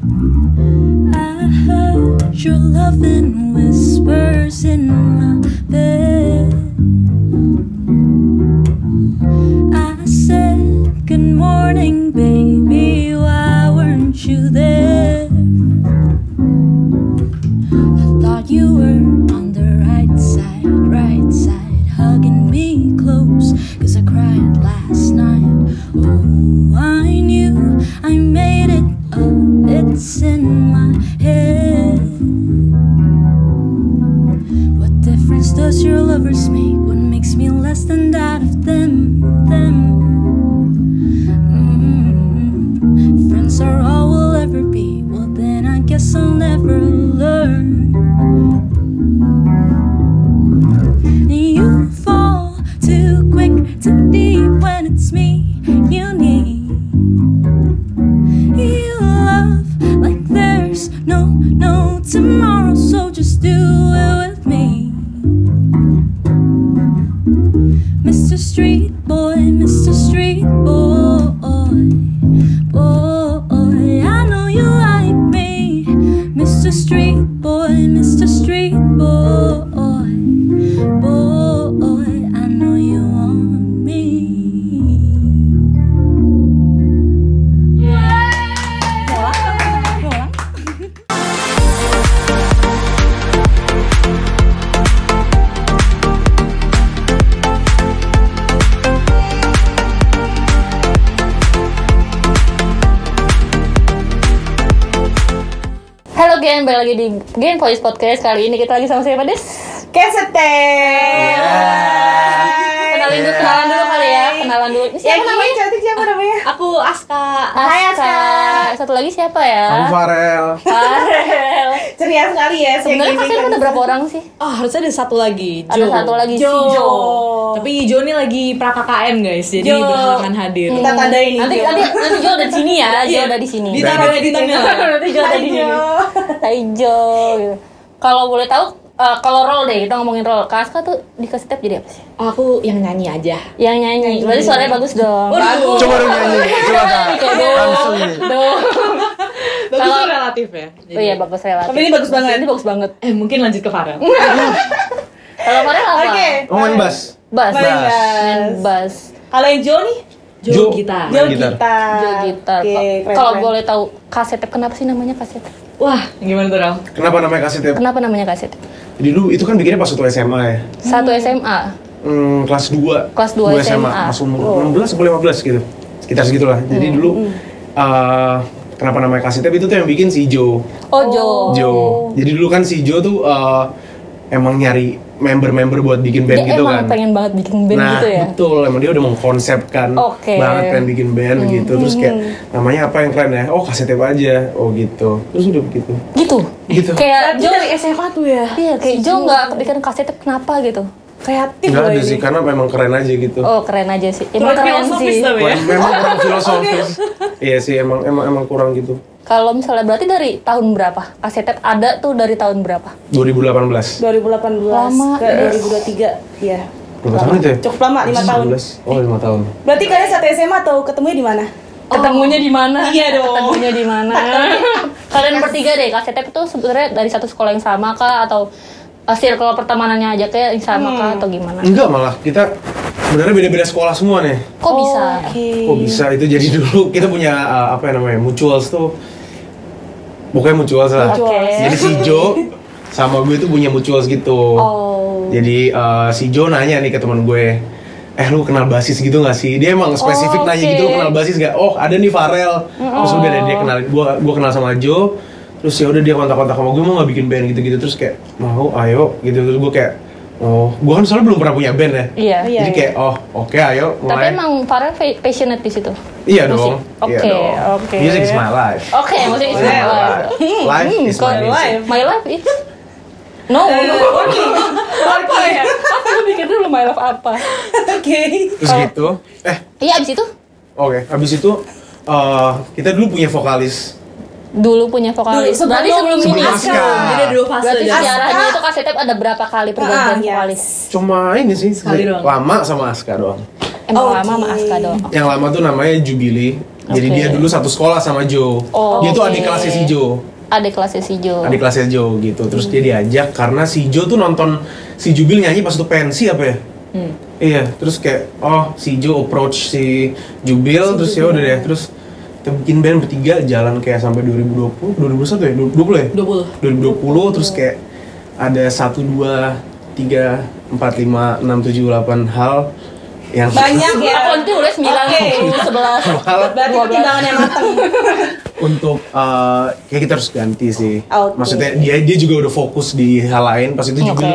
I heard your loving whispers in my bed. I said good morning, baby, why weren't you there? I thought you were on the right side, hugging me close, 'cause I cried last night. Oh, I knew I made it up, it's in my head. What difference does your lovers make? What makes me less than that of them? Friends are all we'll ever be. Well then I guess I'll never learn. You fall too quick, too deep when it's me you need. You love like there's no tomorrow, so just do it with me. Mr. Street Boy, boy, I know you like me. Mr. Street Boy, boy, I know you want me. Halo Gen, balik lagi di Gen Voice Podcast. Kali ini kita lagi sama siapa, Des? Kesete. Kenalan dulu kali ya. Kenalan dulu. Ini siapa namanya? Cantik, siapa namanya? Aku Aska. Hai, Aska. Satu lagi siapa ya? Aku Farel. Farel. Ceria sekali ya. Sebenarnya kalian ada berapa orang sih? Oh, harusnya ada satu lagi. Ada satu lagi si Jo. Tapi Jo ini lagi pra-KKN guys, jadi Jo. berhalangan hadir. Kita tandain nih. Nanti Jo ada di sini ya. Jo ada di sini. Ditaruh di tengah. Nanti Jo ada di sini. Hai Jo. Gitu. Kalau boleh tahu, kalau role deh, kita ngomongin role. Kak Aska tuh di Kasitep jadi apa sih? Oh, aku yang nyanyi aja. Yang nyanyi. Berarti suaranya bagus dong. Waduh. Coba dong nyanyi. Coba Kak. Langsung nih. Bagus Kalau- tuh relatif ya. Oh iya, bagus relatif. Tapi ini bagus banget. Ini bagus banget. Mungkin lanjut ke Farel. Kalau Farel apa? Oke. Oh, main bass. Bass. Main bass. Main bass. Kalau yang Jo nih? Jo gitar. Main gitar. Jo gitar. Oke, keren, Kalau keren. boleh tahu Kasitep, kenapa sih namanya Kasitep? Wah, gimana tuh Ral? Kenapa namanya Kasitep? Kenapa namanya Kasitep? Jadi dulu itu kan bikinnya pas waktu SMA ya. Satu SMA. Kelas 2. Kelas 2 SMA. Pas umur 16 atau 15 gitu. Sekitar segitulah. Jadi dulu kenapa namanya Kasitep itu tuh yang bikin si Jo. Oh, Jo. Jo. Jadi dulu kan si Jo tuh emang nyari member-member buat bikin band Dia gitu emang kan. pengen banget bikin band Nah, gitu ya. betul. Emang dia udah mengkonsepkan Oke. banget pengen bikin band gitu. Terus kayak namanya apa yang keren ya? Oh, Kasitep aja. Oh gitu. Terus udah begitu. Gitu. Gitu. Kayak Jo Jo. dari SMA tuh ya. Iya, kayak Jo nggak kepikiran Kasitep kenapa gitu. Kreatif Enggak loh ada sih, ini. karena memang keren aja gitu. Oh, keren aja sih. Emang Kurang keren filosofis sih. tapi ya. Memang kurang filosofis. Iya sih, emang kurang gitu. Kalau misalnya berarti dari tahun berapa? Kasitep ada tuh dari tahun berapa? 2018. 2018 Lama, ke yes. 2023. Iya. Berapa tahun itu ya? Cukup lama, 5 tahun. 19. Oh, 5 tahun. Berarti kalian satu SMA atau ketemunya di mana? Ketemunya di mana? Iya dong. Ketemunya di mana? Kalian bertiga deh, Kasitep itu sebenarnya dari satu sekolah yang sama kah, atau circle pertemanannya aja kayak yang sama kah, atau gimana? Enggak, malah kita sebenarnya beda-beda sekolah semua nih. Kok bisa? Oke. Kok bisa itu? Jadi dulu kita punya apa yang namanya mutuals tuh. Pokoknya mutuals lah. Oke. Jadi si Jo sama gue tuh punya mutuals gitu. Oh. Jadi si Jo nanya nih ke teman gue, lu kenal basis gitu gak sih? Dia emang spesifik Oh, nanya oke. gitu, lu kenal basis gak? Oh, ada nih Farel. Terus udah deh dia kenal, gue kenal sama Jo. Terus ya udah dia kontak-kontak sama gue, mau nggak bikin band gitu-gitu. Terus kayak mau, ayo gitu. Terus gue kayak gue kan soalnya belum pernah punya band ya. Iya. Jadi kayak oke, ayo Tapi mulai. emang Farel passionate di situ. Iya musik. dong. Iya Oke, dong. oke. Music is my life. Oke, musik is my life. Life is my music. My life is no. Apa ya? Aku pikir dulu my life apa. Oke. Terus gitu. Iya, abis itu Oke. Habis itu kita dulu punya vokalis. dulu punya vokalis. Dulu, Berarti sebelum sebelum ini Aska. Jadi ada dua fase. Berarti jadi. sejarahnya itu Kasitep ada berapa kali pergantian iya. vokalis? Cuma ini sih Sekali doang. lama sama Aska doang. Emang Oh, lama sama oke. Aska doang. Yang lama tuh namanya Jubilee. Jadi Oke. dia dulu satu sekolah sama Jo. Oh, Dia tuh oke. adik kelasnya si Jo. Adik kelasnya si Jo. Adik kelasnya Jo gitu. Terus dia diajak karena si Jo tuh nonton si Jubil nyanyi pas itu pensi apa ya? Iya, terus kayak si Jo approach si Jubil, terus ya udah deh, terus kita bikin band bertiga jalan kayak sampai 2020, 2021 ya? 20 ya? 20. 2020 terus kayak ada 1 2 3 4 5 6 7 8 hal yang Banyak ya. Aku nanti udah 9, Oke. 10, 11. hal Berarti pertimbangan yang matang. untuk kayak kita harus ganti sih. Oke. Maksudnya dia juga udah fokus di hal lain pas itu juga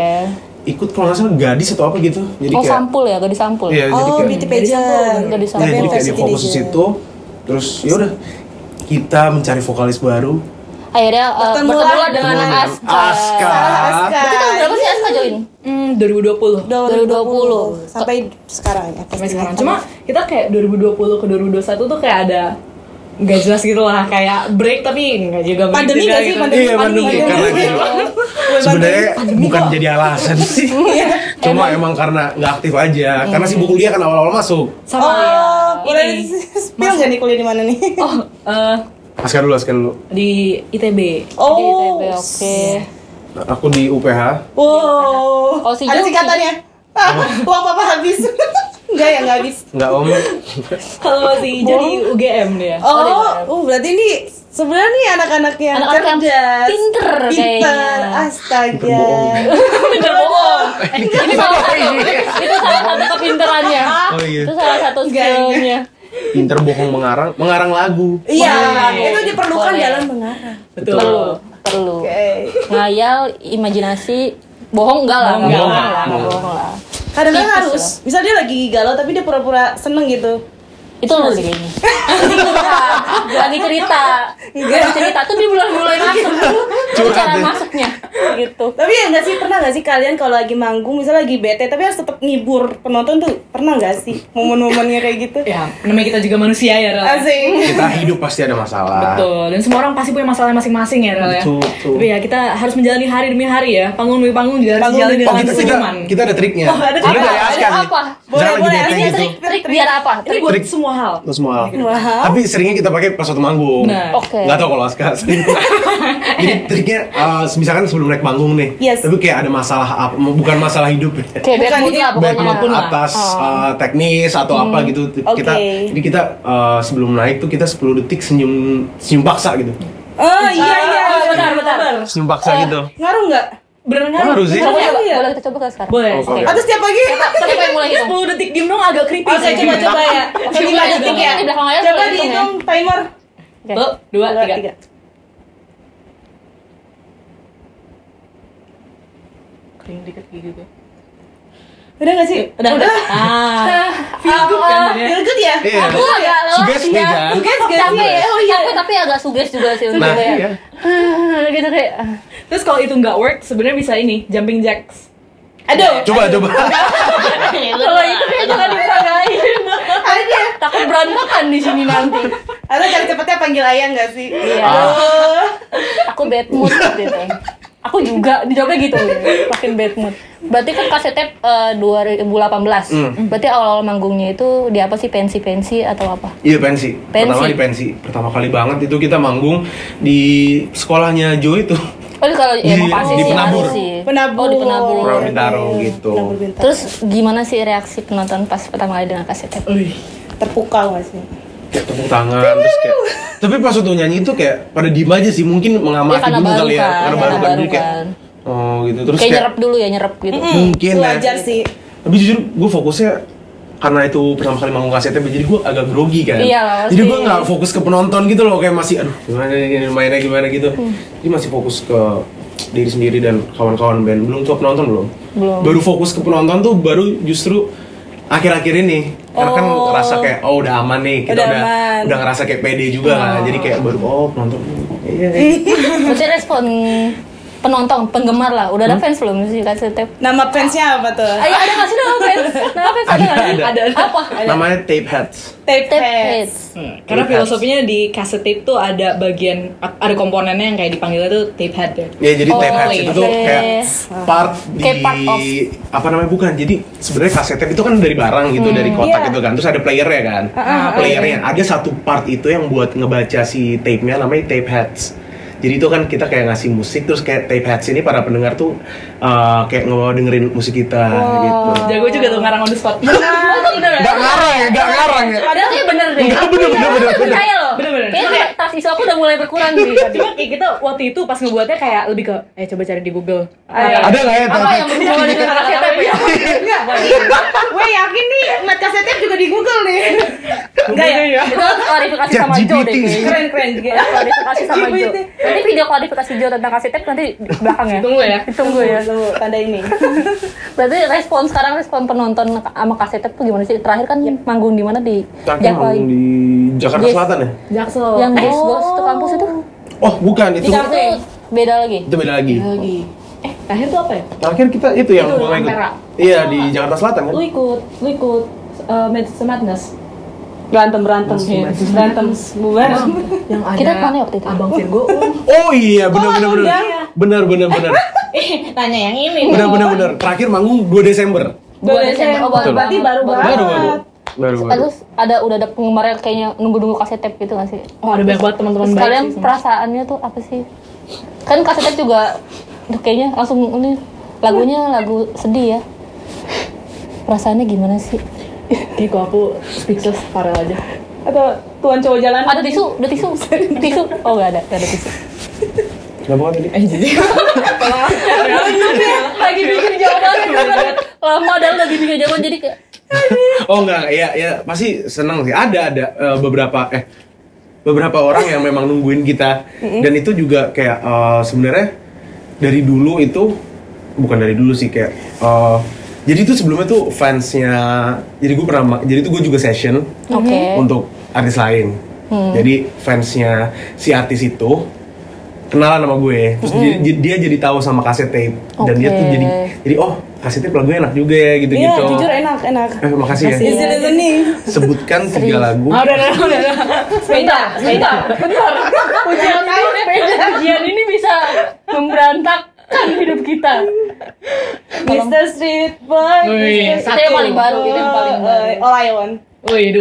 ikut kalau nggak salah gadis atau apa gitu. Jadi Oh, kayak sampul ya, gadis sampul. iya, jadi Oh, kayak beauty pageant. Gadis ya, sampul. jadi kayak dia Varsity fokus di pageant. situ. Terus ya udah kita mencari vokalis baru. Akhirnya bertemulah dengan Ketemu dengan Aska. Aska. Aska. Berarti tahun berapa sih Aska join? 2020 2020 sampai sekarang ya. sampai sekarang. Cuma kita kayak 2020 ke 2021 tuh kayak ada nggak jelas gitu lah, kayak break tapi nggak juga break Pandemi juga nggak sih? gitu. Pandemi. Iya, pandemi karena dia sebenarnya bukan jadi alasan sih. Cuma emang karena nggak aktif aja. Karena sibuk kuliah kan awal-awal masuk. Sama Oh, ya boleh ini. spill nggak nih kuliah di mana nih? Oh, Aska dulu. di ITB. Oh, Di ITB, oke. Nah, aku di UPH. Wow. Oh, si Ada Jo- singkatannya. Uang papa habis. Enggak ya, enggak habis. Enggak om. Kalau masih jadi UGM dia. Berarti ini sebenarnya nih anak-anak yang Anak-anak yang cerdas, pinter kayaknya. Astaga. Berbohong. Pinter bohong. Ini salah satu. Itu salah satu kepinterannya. Oh iya. Itu salah satu skillnya. Pinter bohong mengarang lagu. Iya, Boleh. itu diperlukan Boleh. dalam mengarang. Betul. Perlu. Oke. Ngayal, imajinasi, bohong enggak lah. Bohong Bohong enggak. lah. Bohong. Bohong lah. Kadang-kadang Tipis harus. Misal dia lagi galau tapi dia pura-pura seneng gitu. Itu lu sih kayaknya. Lagi cerita tuh dia mulai masuk. Itu cara masuknya gitu. Tapi ya nggak sih, pernah nggak sih kalian kalau lagi manggung, misalnya lagi bete tapi harus tetap ngibur penonton tuh, pernah nggak sih momen-momennya kayak gitu? Ya, namanya kita juga manusia ya, Rel. Asik. Kita hidup pasti ada masalah. Betul, dan semua orang pasti punya masalah masing-masing ya, Rel ya. Betul. Tapi ya kita harus menjalani hari demi hari ya. Panggung demi panggung juga harus Panggung dijalani demi dengan kita senyuman. ada triknya. Oh, ada Sebenarnya trik. dari Aska Ada sih. apa? Misalnya lagi Boleh, bete ini gitu. Trik biar apa? Ini buat semua hal. Itu semua hal. Wah. Tapi seringnya kita pakai pas waktu manggung. Nah. Oke. Nggak tahu kalau Aska sering. Jadi triknya misalkan sebelum naik panggung nih. Yes. Tapi kayak ada masalah apa, bukan masalah hidup ya. Kayak bad Bukan mood ini, lah Baik pokoknya. apapun lah. atas teknis atau apa gitu. Kita Oke. jadi kita sebelum naik tuh kita 10 detik senyum paksa gitu. Oh iya iya. Benar. Senyum paksa gitu. Ngaruh nggak? Beneran kan? Ngaruh sih. Coba, Iya. boleh kita coba kan sekarang? Boleh. Oke. Atau setiap pagi? Siapa yang mulai hitung? 10 detik diem dong agak creepy Oke, sih. coba ya. Coba 5 detik ya. di belakang layar Coba boleh hitung ya? dihitung timer. Oke. 1, 2, 3. Kering dikit gitu. Udah nggak sih? Udah. Feel good kan ya? Feel good ya? Iya. Aku agak lelah Sugesti ya. kan? Sugesti. Capek ya? Oh iya. Capek tapi agak suges juga sih untuk Nah, kayak iya. gitu kayak Terus kalau itu nggak work, sebenarnya bisa ini, jumping jacks. Aduh. Coba. kalau itu kayak jangan diperagain. Ada. Takut berantakan di sini nanti. Atau cari cepetnya panggil ayang nggak sih? Iya. Aduh. Aku bad mood gitu. Aku juga dijawabnya gitu, makin bad mood. Berarti kan kasetnya 2018. Berarti awal-awal manggungnya itu di apa sih, pensi atau apa? Iya pensi. Pensi. Pertama di pensi. Pertama kali banget itu kita manggung di sekolahnya Jo itu. Oh kalau ya emang pasti di sih Penabur. harus sih. Penabur. Oh di Penabur. Pernah Bintaro gitu. Penabur Bintaro. Terus gimana sih reaksi penonton pas pertama kali dengan kasetnya? Terpukau nggak sih? Kayak tepuk tangan terus kayak. Tapi pas waktu nyanyi itu kayak pada diem aja sih, mungkin mengamati Ya, karena dulu baru kali ya. kan, Karena karena baru kan baru jadi kayak. kan. Oh gitu terus Kayak kayak. nyerap dulu ya, nyerap gitu. Mungkin ya. Wajar sih. Tapi jujur gue fokusnya karena itu pertama kali manggung kasetnya, jadi gue agak grogi kan. Iya lah, Jadi pasti. gue nggak fokus ke penonton gitu loh, kayak masih aduh gimana nih mainnya gimana gitu. Jadi masih fokus ke diri sendiri dan kawan-kawan band. Belum tuh penonton belum. Baru fokus ke penonton tuh baru justru akhir-akhir ini. Karena kan ngerasa kayak oh udah aman nih, kita Udah udah aman. ngerasa kayak pede juga kan. Jadi kayak baru penonton. Iya. Berarti respon penonton, penggemar lah. Udah ada fans belum sih kaset tape? Nama fansnya apa tuh? Ayo ada nggak sih nama fans? Nama fans ada nggak sih? Ada. Apa? Namanya Tape Heads. Tape Tape heads. heads. Karena filosofinya di cassette tape tuh ada bagian, ada komponennya yang kayak dipanggilnya tuh tape head ya. Ya jadi Oh, Tape Heads itu tuh oke. kayak part di Kayak part of. apa namanya bukan. Jadi sebenarnya kaset tape itu kan dari barang gitu, dari kotak Iya. gitu kan. Terus ada playernya kan. Playernya ada satu part itu yang buat ngebaca si tape-nya namanya Tape Heads. Jadi itu kan kita kayak ngasih musik, terus kayak Tape Heads ini para pendengar tuh kayak dengerin musik kita gitu. Jago juga tuh ngarang on the spot. Bener ya? Gak ngarang ya. Padahal kayak bener deh. Enggak, bener. Aku percaya loh. Bener. Kayaknya tas isu aku udah mulai berkurang sih tadi. Cuma kayak kita waktu itu pas ngebuatnya kayak lebih ke, coba cari di Google. Ada nggak ya? Apa yang berhubungan dengan kaset tape ya? Gue yakin nih mat kaset tape juga di Google nih. Enggak ya? Itu klarifikasi sama Jo deh kayaknya. Keren juga. Klarifikasi sama Jo. GPT. Nanti video klarifikasi Jo tentang kaset tape nanti di belakang ya. Tunggu ya. Ditunggu ya. Tunggu tanda ini. Berarti respon penonton sama kaset tape tuh gimana sih? Terakhir kan manggung di mana di Jakarta. di Jakarta Yes. Selatan ya? Jaksel. Yang Ghost tuh kampus itu. Oh bukan itu. Itu beda lagi. Itu beda lagi. Lagi. Terakhir tuh apa ya? Terakhir kita itu yang Itu, gua ikut. Ampera. Iya di Jakarta Selatan kan. Lu ikut Madness Madness. Berantem. Bubar. Yang ada Kita kemana waktu itu? Abang Virgo. Oh iya benar. Benar. Tanya yang ini. Benar. Terakhir manggung 2 Desember. 2 Desember. Oh, baru Berarti baru banget. Baru. Terus udah ada penggemarnya kayaknya nunggu kaset tape gitu nggak sih? Oh, ada banyak banget teman-teman Terus baik kalian sih. perasaannya tuh apa sih? Kan kaset tape juga tuh kayaknya langsung ini lagunya lagu sedih ya. Perasaannya gimana sih? Kayak kok aku speechless, Farel aja. Atau tuan cowok jalan. Ada tisu. Oh nggak ada tisu. Kenapa kan tadi? Jadi Lagi bikin jawaban lama dan lagi bikin jawaban jadi kayak Oh enggak, ya pasti seneng sih. Ada beberapa orang yang memang nungguin kita dan itu juga kayak sebenarnya dari dulu itu bukan dari dulu sih kayak jadi itu sebelumnya tuh fansnya jadi gue juga session Oke. untuk artis lain. Jadi fansnya si artis itu kenalan sama gue, terus dia jadi tahu sama kaset tape dan dia tuh jadi oh kaset tape lagunya enak juga ya gitu. Iya, jujur enak. Makasih ya. Easy listening. Sebutkan 3 lagu. udah. Sepeda. ujian ini bisa memberantakkan hidup kita. Mr. Street Boy. Wih, Itu yang paling baru, itu yang paling baru. All I Want. Wih, 2.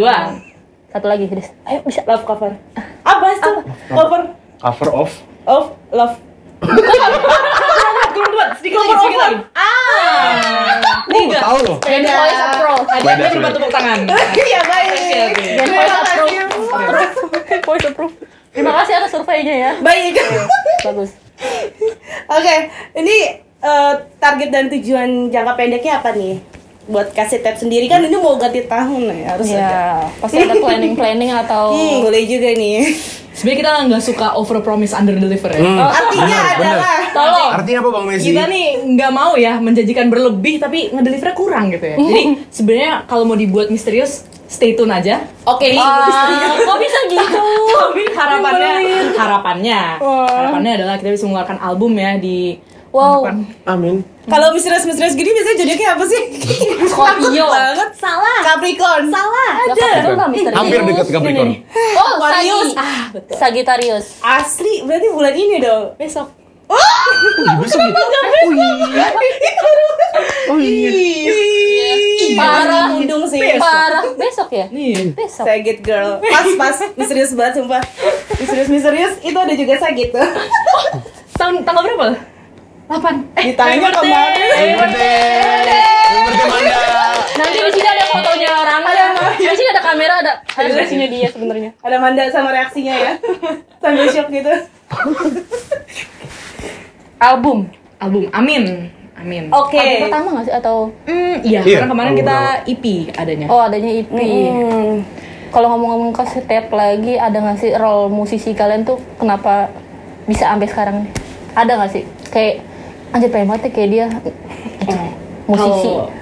Satu lagi, Des. Ayo bisa. Love cover. Apa itu? Cover Cover of of love. Sedikit lagi. tahu loh. Gen Voice Approve. Ada coba tepuk tangan. Iya baik. Gen Voice Approve. Voice Approve. Terima kasih atas surveinya ya. Baik. Bagus. Oke, ini target dan tujuan jangka pendeknya apa nih? Buat kaset tape sendiri kan ini mau ganti tahun ya harus ada. Ya, pasti ada planning atau Boleh juga nih. Sebenarnya kita nggak suka over promise under deliver ya. Artinya adalah tolong. Artinya apa Bang Messi? Kita nih nggak mau ya menjanjikan berlebih tapi ngedelivernya kurang gitu ya. Jadi sebenarnya kalau mau dibuat misterius, stay tune aja. oke nih. Kok bisa gitu? Tapi harapannya adalah kita bisa mengeluarkan album ya di Wow. Amin. Kalau misterius gini biasanya jadinya apa sih? Scorpio. Takut banget. Salah. Capricorn. Salah. Ada. Hampir dekat Capricorn. Oh, Aquarius. Sagi. Sagittarius. Asli berarti bulan ini dong. besok. Besok gitu. Oh iya. Parah. Hidung sih. Parah. Besok ya? Nih. Besok. Sagit girl. Pas misterius banget sumpah. Misterius itu ada juga Sagit tuh. Tanggal berapa? 8. Ditanya kemarin. Nanti di sini ada fotonya orang. Di sini ada kamera, ada reaksinya dia sebenarnya. Ada Manda sama reaksinya ya. Sambil shock gitu. Album. Amin. Oke. Album pertama nggak sih atau? Iya, Iya, karena kemarin album kita EP adanya. Oh, adanya EP. Kalau ngomong-ngomong kaset tape lagi, ada nggak sih role musisi kalian tuh kenapa bisa sampai sekarang nih? Ada nggak sih? Kayak anjir pengen banget ya kayak dia musisi. Kalau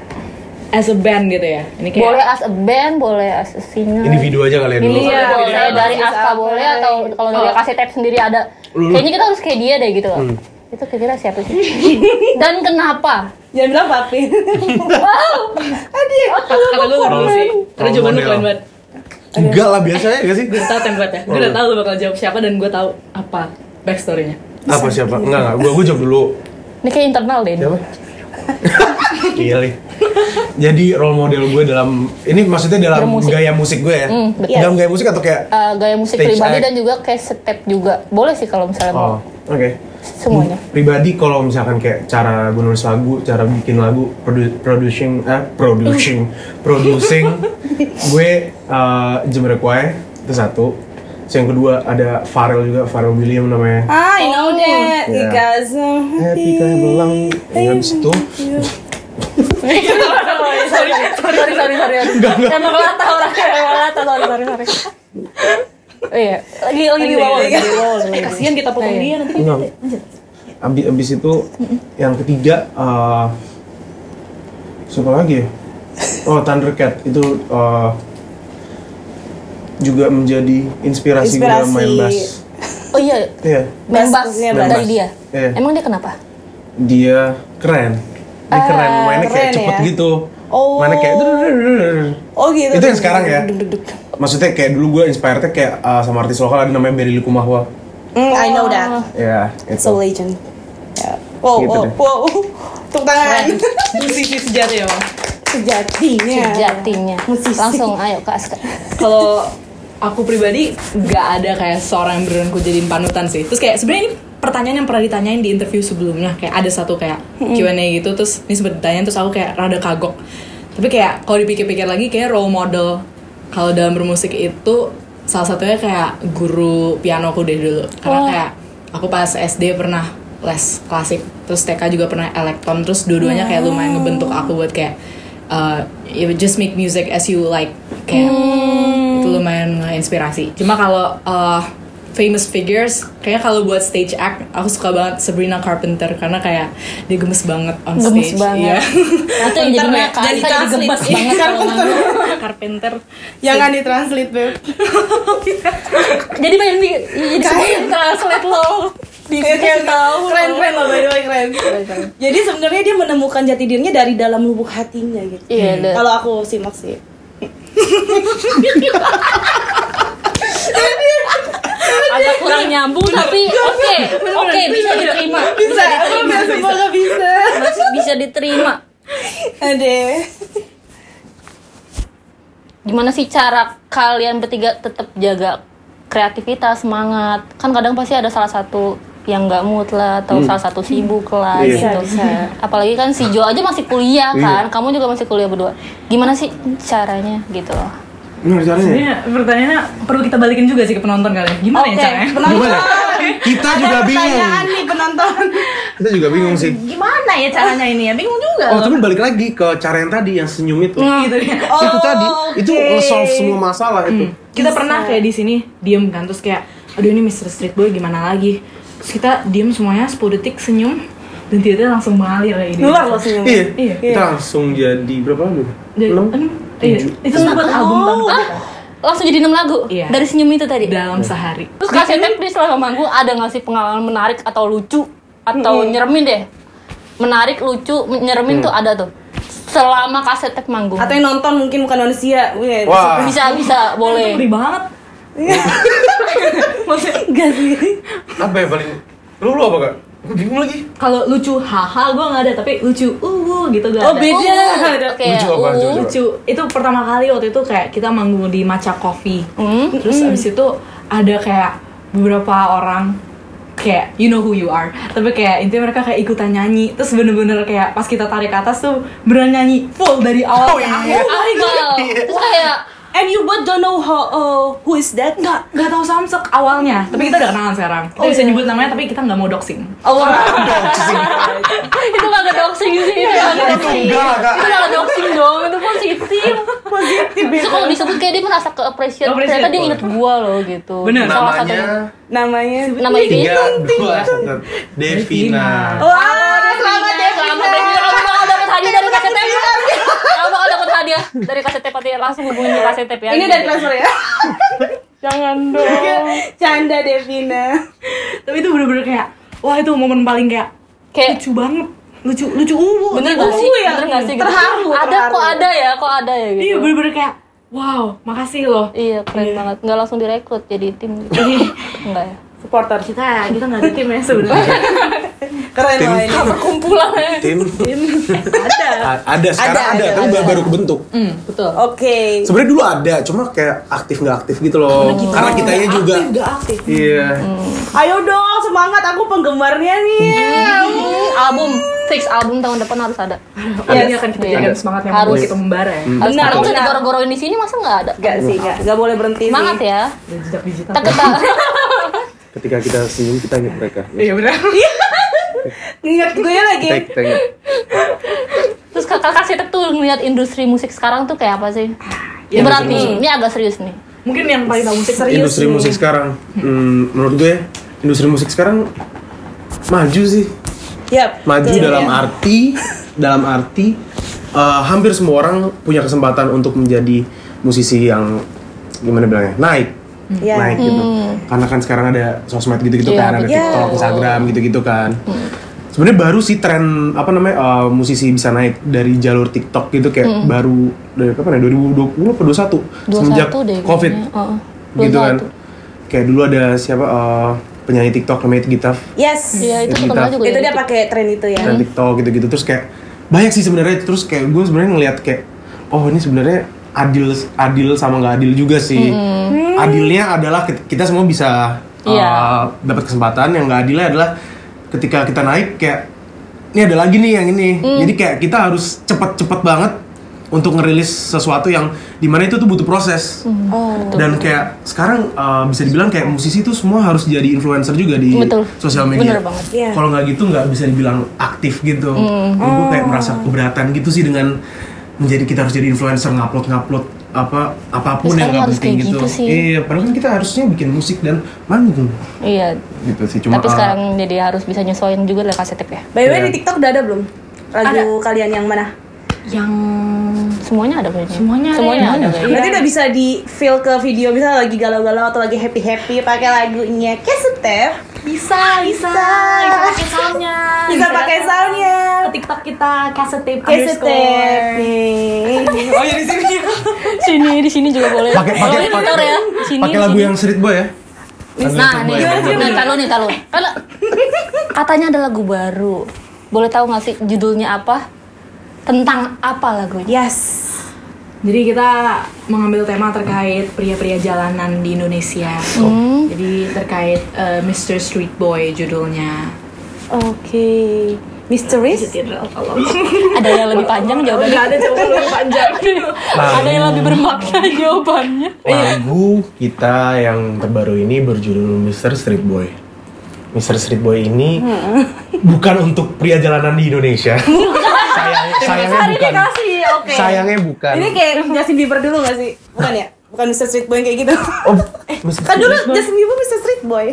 as a band gitu ya. Ini kayak Boleh as a band, boleh as a singer. Individu aja kalian dulu. Iya, boleh dari Bisa Aska boleh atau kalau dari kaset tape sendiri ada. Kayaknya kita harus kayak dia deh gitu. Itu kira-kira siapa sih? Dan kenapa? Jangan bilang papi. Wow. Aduh. Kata gue dulu sih. Karena jawaban lu keren banget. Enggak lah, biasa ya gak sih? Gue tau templatenya. Gue udah tahu lu bakal jawab siapa dan gue tahu apa backstory-nya. Apa siapa? Enggak, gue jawab dulu. Ini kayak internal deh. Siapa? Gila. Jadi role model gue dalam ini maksudnya dalam Bermusik. gaya musik gue ya. betul. Dalam gaya musik atau kayak Gaya musik stage pribadi act? dan juga kayak step juga. Boleh sih kalau misalnya Oh, mau. oke. Semuanya. Pribadi kalau misalkan kayak cara gue nulis lagu, cara bikin lagu, producing, gue Jamiroquai itu satu. Terus yang kedua ada Pharrell Williams namanya. I know that. Yeah. Because Happy kayak belang. Habis itu Sorry. Emang latah orangnya, emang latah, sorry. Oh iya, lagi di bawah. Kasihan kita potong dia nanti. enggak. Abis itu yang ketiga siapa lagi ya? Oh, Thundercat itu juga menjadi inspirasi gue dalam main bass. Oh iya, Iya, main bass Bassnya main dari bass. dia. Iya. Emang dia kenapa? Dia keren. Dia keren, mainnya kayak keren cepet ya? gitu. Oh. Mainnya kayak Oh gitu. Itu yang sekarang ya? Duduk. Maksudnya kayak dulu gue inspirednya kayak sama artis lokal ada namanya Berry Likumahua. I know that. Ya, It's itu. a legend. Ya. Wow, Gitu deh. wow. Tepuk tangan. Musisi sejati ya, Bang. Sejatinya. Musisi. Langsung ayo Kak Aska. Kalau aku pribadi nggak ada kayak seorang yang beneran ku jadiin panutan sih. Terus kayak sebenarnya ini pertanyaan yang pernah ditanyain di interview sebelumnya, kayak ada satu kayak Q&A gitu, terus ini sempet ditanyain terus aku kayak rada kagok. Tapi kayak kalau dipikir-pikir lagi kayak role model kalau dalam bermusik itu salah satunya kayak guru pianoku deh dulu. Karena kayak aku pas SD pernah les klasik, terus TK juga pernah elektron, terus dua-duanya kayak lumayan ngebentuk aku buat kayak you just make music as you like, kayak itu lumayan nge-inspirasi. Cuma kalau famous figures, kayaknya kalau buat stage act aku suka banget Sabrina Carpenter karena kayak dia gemes banget on Gemes stage. banget. Iya. Nanti yang jadinya Kak jadi Aska jadi translate. gemes banget kalau ngomong. Carpenter. Jangan ditranslate, Beb. Jadi pengen jadi semuanya translate loh. Kayak tahu. Keren loh, by the way, keren. Jadi sebenarnya dia menemukan jati dirinya dari dalam lubuk hatinya gitu. Iya, deh. Kalau aku simak sih. Agak kurang nyambung tapi oke bisa diterima. Bisa, semoga bisa. Masih bisa diterima. Ade. Gimana sih cara kalian bertiga tetap jaga kreativitas, semangat? Kan kadang pasti ada salah satu yang nggak mood lah atau salah satu sibuk lah Iya. gitu. Apalagi kan si Jo aja masih kuliah kan, kamu juga masih kuliah berdua. Gimana sih caranya gitu loh? Bener caranya. Sebenarnya pertanyaannya perlu kita balikin juga sih ke penonton kalian. Gimana ya caranya? Gimana? Kita juga bingung. Pertanyaan nih penonton. Kita juga bingung sih. Gimana ya caranya ini ya? Bingung juga. Oh, tapi balik lagi ke cara yang tadi yang senyum itu. Gitu ya. Itu tadi, itu nge-solve semua masalah itu. Kita pernah kayak di sini diem kan, terus kayak aduh ini Mr. Street Boy gimana lagi? Terus kita diem semuanya 10 detik senyum dan tiba-tiba langsung mengalir kayak ide. Nular loh senyum. Iya, kita langsung jadi berapa lagu? Jadi, 6? iya, itu buat album bang. Langsung jadi 6 lagu Iya. dari senyum itu tadi. Dalam sehari. Terus kasih tip nih selama manggung ada nggak sih pengalaman menarik atau lucu atau nyeremin deh? Menarik, lucu, nyeremin tuh ada tuh. Selama kaset tape manggung. Atau yang nonton mungkin bukan manusia. Wah. Bisa boleh. Ngeri banget. Maksudnya Enggak sih. Apa ya paling? Lu apa kak? Gue bingung lagi. kalau lucu haha gue nggak ada, tapi lucu gitu gue Oh, ada. beda. Oke. Lucu apa? Coba. Lucu itu pertama kali waktu itu kayak kita manggung di Matcha Coffee. Terus abis itu ada kayak beberapa orang kayak you know who you are, tapi kayak intinya mereka kayak ikutan nyanyi, terus bener-bener kayak pas kita tarik ke atas tuh beneran nyanyi full dari awal Oh, ke iya. akhir. Terus kayak And you both don't know who is that? Nggak tahu Samsek awalnya, tapi kita udah kenalan sekarang. Kita bisa nyebut namanya, tapi kita nggak mau doxing. Oh, itu nggak doxing sih, itu nggak doxing. enggak, Kak. Itu nggak doxing dong, itu positif. positif. Terus kalau disebut kayak dia merasa ke appreciate, ternyata dia inget gua loh gitu. Bener. Salah satu Namanya Namanya. nama IG-nya. 3, 2, 1 Devina. Wah, selamat deh. Selamat deh, kamu bakal dapat hadiah dari kaset tape. Kamu bakal dapat hadiah dari kaset tape, nanti langsung hubungin di kaset tape ya. Ini dari transfer ya. Jangan dong. Canda Devina. Tapi itu bener-bener kayak wah itu momen paling kayak lucu banget, lucu Bener gak sih? ya? Bener gak sih? Gitu? Terharu. Kok ada ya gitu. Iya bener-bener kayak wow, makasih loh. Iya, keren banget. Nggak langsung direkrut jadi tim gitu. Enggak ya? Supporter. Kita nggak ada tim ya sebenarnya. Keren loh ini. Kumpulan. Tim Ada. ada sekarang ada, tapi baru kebentuk. Betul. Oke. Sebenarnya dulu ada, cuma kayak aktif nggak aktif gitu loh. Karena kitanya juga. Nggak aktif. Iya. Ayo dong, semangat, aku penggemarnya nih. Fix album tahun depan harus ada. Ini akan kita jadikan semangat yang Harus. membuat kita membara ya. Harus Benar, kalau udah benar. digoro-goroin di sini masa nggak ada? Gak sih, gak boleh berhenti Semangat sih. ya. Dan jejak digital. Kita Ketika kita senyum kita ingat mereka. Iya benar. Ingat gue lagi. Kita ingat. Terus kakak kasih tuh ngeliat industri musik sekarang tuh kayak apa sih? Ya, Berat nih, ini agak serius nih. Mungkin yang paling tahu musik serius. Industri musik sekarang, menurut gue industri musik sekarang maju sih. Yap. Maju betul. dalam arti hampir semua orang punya kesempatan untuk menjadi musisi yang gimana bilangnya naik gitu. Karena kan sekarang ada sosmed gitu-gitu Iya, kan, ada betul. TikTok, Instagram gitu-gitu kan. Sebenarnya baru sih tren musisi bisa naik dari jalur TikTok gitu kayak baru dari kapan ya 2020 atau 21 semenjak 21 deh Covid kayaknya. gitu kan. Kayak dulu ada siapa penyanyi TikTok namanya Gitaf. Yes. Iya, itu Kita- terkenal juga. Itu dari dia pakai tren itu ya. Dan TikTok gitu-gitu terus kayak banyak sih sebenarnya. Terus kayak gue sebenarnya ngeliat kayak oh ini sebenarnya adil sama nggak adil juga sih. Adilnya adalah kita semua bisa Iya. dapat kesempatan. Yang nggak adilnya adalah ketika kita naik kayak ini ada lagi nih yang ini. Jadi kayak kita harus cepet-cepet banget untuk ngerilis sesuatu yang dimana itu tuh butuh proses. Dan kayak sekarang bisa dibilang kayak musisi tuh semua harus jadi influencer juga di Betul. sosial media. Bener banget. Iya. Kalau nggak gitu nggak bisa dibilang aktif gitu. Jadi gue kayak merasa keberatan gitu sih dengan menjadi kita harus jadi influencer ngupload apapun Terus yang sekarang nggak harus penting kayak gitu. gitu sih. Iya, padahal kan kita harusnya bikin musik dan manggung Iya. gitu sih. Cuma Tapi sekarang jadi harus bisa nyesuaiin juga lah kasetip ya. By the way Iya. di TikTok udah ada belum? Lagu kalian yang mana? Yang semuanya ada kayaknya. Semuanya ada. ada kayaknya. Berarti udah bisa di feel ke video, misalnya lagi galau-galau atau lagi happy-happy pakai lagunya Kesetep. Bisa pakai soundnya. Bisa pakai soundnya. TikTok kita Kesetep Kesetep nih. oh ya di sini di sini juga boleh. pakai Kalau editor ya. Di sini. pakai lagu yang Street Boy ya. Nah, nih, taruh. Kalau katanya ada lagu baru. Boleh tahu nggak sih judulnya apa? Tentang apa lagunya? Yes. Jadi kita mengambil tema terkait pria-pria jalanan di Indonesia. Jadi terkait Mr. Street Boy judulnya. Oke. Mysteries. Tolong. Ada yang lebih panjang jawabannya. Nggak ada jawaban lebih panjang. Ada yang lebih bermakna jawabannya. Lagu kita yang terbaru ini berjudul Mr. Street Boy. Mr. Street Boy ini bukan untuk pria jalanan di Indonesia. Sayangnya bukan. Oke. Sayangnya bukan. Ini kayak Justin Bieber dulu gak sih? Bukan ya? Bukan Mr. Street Boy yang kayak gitu. Oh, Mr. Kan dulu Justin Bieber Mr. Street Boy.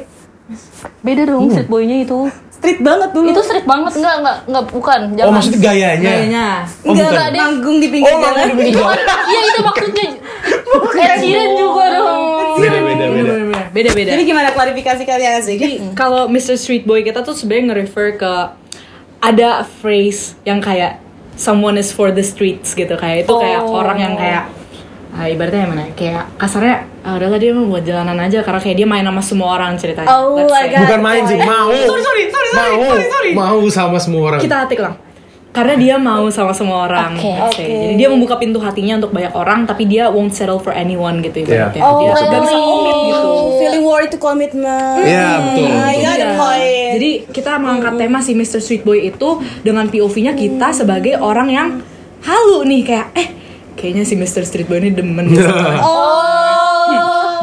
Beda dong street boy-nya itu. Street banget dulu. Itu street banget enggak bukan. Oh, Jangan. maksudnya gayanya. Kayaknya. Oh, bukan. Enggak, dia manggung di pinggir jalan. itu kan iya itu maksudnya. Ed Sheeran juga dong. Beda. Jadi gimana klarifikasi kalian sih? Kalau Mr. Street Boy kita tuh sebenarnya nge-refer ke ada phrase yang kayak someone is for the streets gitu, kayak itu kayak orang yang kayak ibaratnya mana kayak kasarnya udahlah dia mau buat jalanan aja karena kayak dia main sama semua orang ceritanya. Oh, Let's say. agak- Bukan main sih, mau. Sorry. Mau sama semua orang. Kita hati lang. Karena dia mau sama semua orang. Oke. let's say. Jadi dia membuka pintu hatinya untuk banyak orang, tapi dia won't settle for anyone gitu ibaratnya. Yeah. Dia gak bisa komit gitu. Feeling worried to commitment. Iya, betul. Iya, ada point. Jadi kita mengangkat tema si Mr. Street Boy itu dengan POV-nya kita sebagai orang yang halu nih kayak kayaknya si Mr. Street Boy ini demen gitu.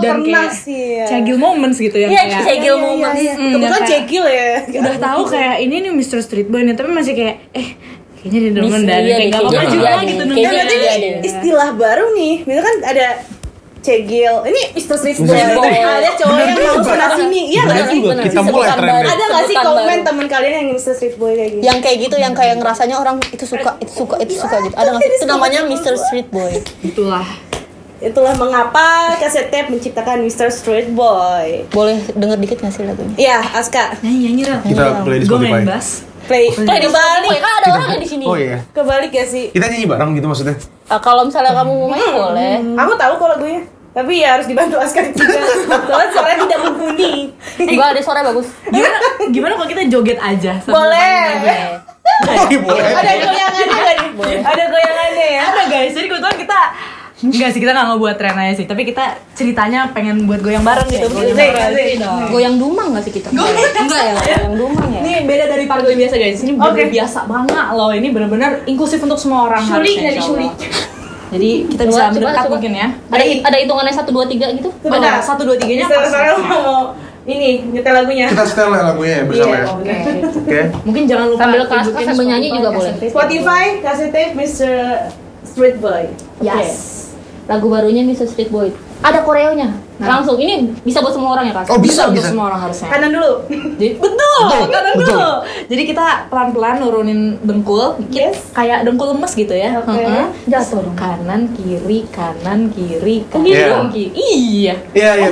Dan pernah kayak sih ya. cegil moments gitu yang Iya, kayak cegil moment. Kebetulan kayak- cegil ya. udah tahu kayak ini nih Mr. Street Boy nih tapi masih kayak kayaknya dia demen dan Iya, kayak gak apa-apa kayaknya juga iya, gitu kayaknya Nah, berarti iya, ini iya. istilah baru nih. Misalkan ada cegil. Ini Mr. Street Boy. Ada cowok yang mau sana sini. Iya Bener nggak sih? juga, kita mulai Sebutan trennya. baru. Ada nggak sih Sebutan komen baru. teman kalian yang Mr. Street Boy kayak gini? Yang kayak gitu, yang kayak ngerasanya orang itu suka gitu. Ada nggak sih? Itu namanya Mr. Street Boy. itulah itulah mengapa kaset tape menciptakan Mr. Street Boy. Boleh denger dikit nggak sih lagunya? Iya, Aska. Nyanyi Rel. Kita play di Gue Spotify. main bass. Play Di kebalik. Spotify, kan ada orangnya di sini. Oh iya. Kebalik ya sih. Kita nyanyi bareng gitu maksudnya. Kalau misalnya kamu mau main boleh. Aku tahu kok lagunya. Tapi ya harus dibantu Aska juga. Soalnya suaranya tidak mumpuni. Enggak ada suara bagus. Gimana kalau kita joget aja? sambil Boleh. main lagunya? Oh iya boleh. Ada goyangannya nggak nih? Ada goyangannya ya. Ada guys, jadi kebetulan kita enggak sih, kita nggak ngebuat tren aja sih, tapi kita ceritanya pengen buat goyang bareng gitu. Goyang dumang nggak sih kita? Enggak ya, goyang dumang ya. Ini beda dari pargoy biasa guys, ini bener biasa banget loh, ini bener-bener inklusif untuk semua orang. Sulit harusnya, jadi insya sulit. Allah. Jadi kita bisa mendekat mungkin ya. Ada hitungannya 1 2 3 gitu? Sebentar. 1, 2, 3-nya Mr. pas. Farel mau ini nyetel lagunya. Kita setel ya lagunya ya bersama ya. Oke. Mungkin jangan lupa Sambil kelas tunjukin sambil nyanyi Spotify, juga boleh. kaset tape. Spotify kaset tape Mr. Street Boy. Yes. Lagu barunya Mr. Street Boy. Ada koreonya. Langsung ini bisa buat semua orang ya, Kak? Oh bisa Untuk bisa. semua orang harusnya. Kanan dulu. Jadi, betul, kanan betul. dulu. Jadi kita pelan-pelan nurunin dengkul, Yes. kayak dengkul lemes gitu ya. Oke. Heeh. Jatuh dong. Kanan kiri kanan kiri Gini Iya. dong. kiri. Iya. Iya iya.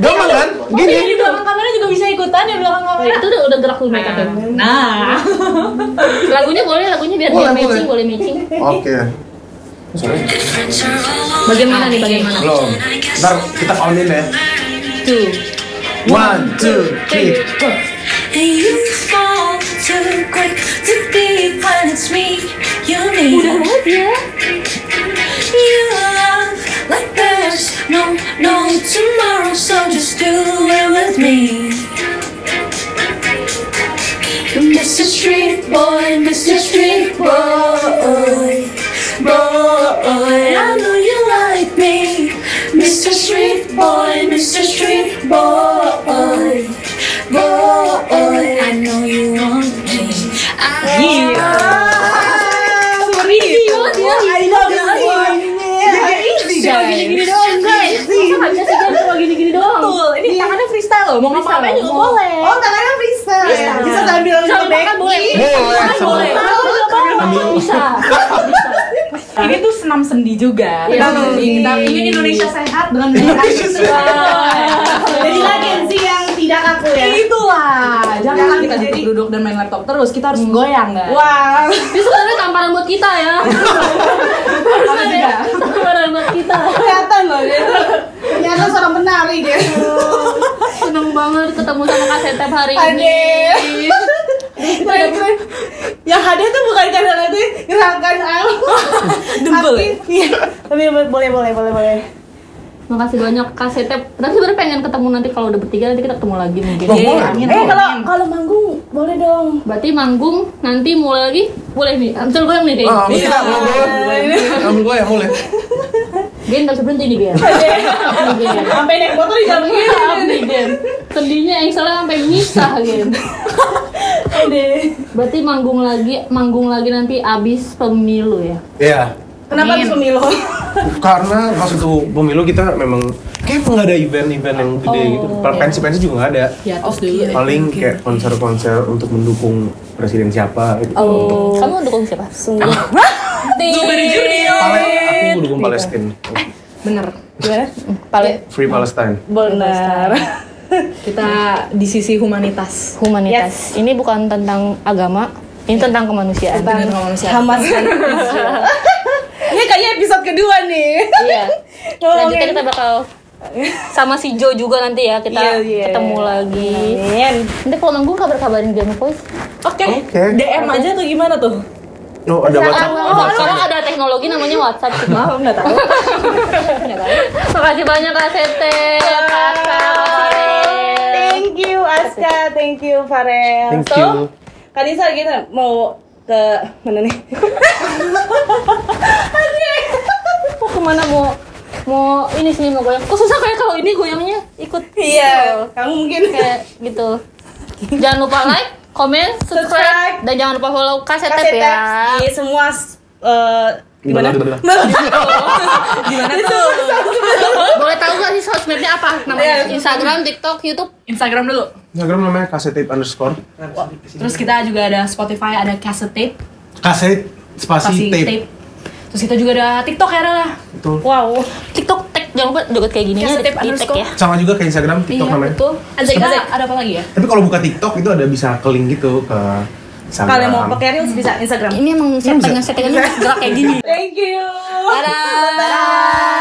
Gampang kan? Gini. Gini. Di belakang kamera juga bisa ikutan ya belakang kamera. Itu udah gerak tuh mereka tuh. Nah. Lagunya boleh biar Boleh, matching, boleh. boleh matching. Oke. Bagian mana nih, bagian mana? Belum. Ntar kita countin ya. 2. 1, 2, 3, go. And you fall too quick to be when it's me you need. Udah banget ya. You love like there's no tomorrow, so just do it with me. Mr. Street Boy, Mr. Street Boy, boy, I know you like me. Mr. Street Boy, Mr. Street Boy, boy, I know you want me. Iya. Easy banget ya. I know Gini-gini doang, guys. Masa nggak bisa sih kan cuma gini-gini doang? Betul. Ini tangannya freestyle loh. Mau ngapain juga boleh. Oh, tangannya freestyle. Iya. Bisa sambil Sambil makan boleh. Boleh, Boleh. Bisa. Ini tuh senam sendi juga. Iya, Kita senam sendi. kita ingin Indonesia sehat dengan banyak Jadi Gen Z yang tidak kaku ya. Itulah. Jangan kita Jadi- duduk dan main laptop terus. Kita harus goyang kan. Wah. Ini sebenarnya tamparan buat kita ya. Apa juga? Tamparan buat kita. Kelihatan loh dia tuh. Ternyata seorang penari dia. Seneng banget ketemu sama Kak Setep hari ini. Ade. Keren. Yang ada tuh bukan karena lagu gerakan Dengkul. Iya. Tapi boleh. Makasih banyak Kak Setep. Tapi sebenarnya pengen ketemu nanti kalau udah bertiga, nanti kita ketemu lagi mungkin. Oh, boleh. Amin. Kalau manggung boleh dong. Berarti manggung nanti mulai lagi boleh nih. Ambil gue yang nih deh. Ah, kita boleh. Ambil gue ya boleh. Gen nggak bisa berhenti nih Gen. Sampai naik motor di jalan Iya, nih Gen. Sendinya yang salah sampai misah Gen. Berarti manggung lagi nanti abis pemilu ya. Iya. Kenapa harus pemilu? Karena pas itu pemilu kita memang kayak nggak ada event-event yang gede gitu. Pensi-pensi juga nggak ada. Ya terus dulu. Paling kayak konser-konser untuk mendukung presiden siapa gitu. Oh. Kamu dukung siapa? Sungguh. Aku dukung Palestina. Bener. Gimana? Free Palestine. Benar. Kita di sisi humanitas. Humanitas. Ini bukan tentang agama, ini tentang kemanusiaan. Bener manusia. Hamas dan Israel. Ini kayaknya episode kedua nih. Iya. Selanjutnya kita bakal sama si Jo juga nanti ya kita Iya. ketemu lagi. Amin. Nanti kalau manggung kabarin Game Voice. Oke. Oke. DM aja tuh gimana tuh? Oh, ada WhatsApp. Sekarang ada teknologi namanya WhatsApp. Maaf nggak tahu. Makasih banyak Kak Setep, Kakak. Thank you Aska, thank you Farel. Thank you. Kanisa kita mau ke mana nih? Mau kemana mau ini sini mau goyang. Kok susah kayak kalau ini goyangnya ikut. Iya, kamu mungkin Kayak gitu. Jangan lupa like, komen, subscribe, dan jangan lupa follow Kak Setep Kasetep ya. di semua gimana? Gimana tuh? Boleh tahu gak sih sosmednya apa? Namanya Instagram, TikTok, YouTube. Instagram dulu. Instagram namanya kasetip_. Terus kita juga ada Spotify, ada cassette tape. Kaset spasi tape. Terus kita juga ada TikTok ya lah. Betul. Wow. TikTok tag jangan lupa joget kayak gini Kasih di tip tag underscore. ya. Sama juga kayak Instagram, TikTok Iya namanya. betul. Kita ada apa lagi ya? Tapi kalau buka TikTok itu ada bisa ke link gitu ke Instagram. Kalian mau pakai reels bisa Instagram. Ini emang settingan gerak kayak gini. Thank you. Dadah. Dadah.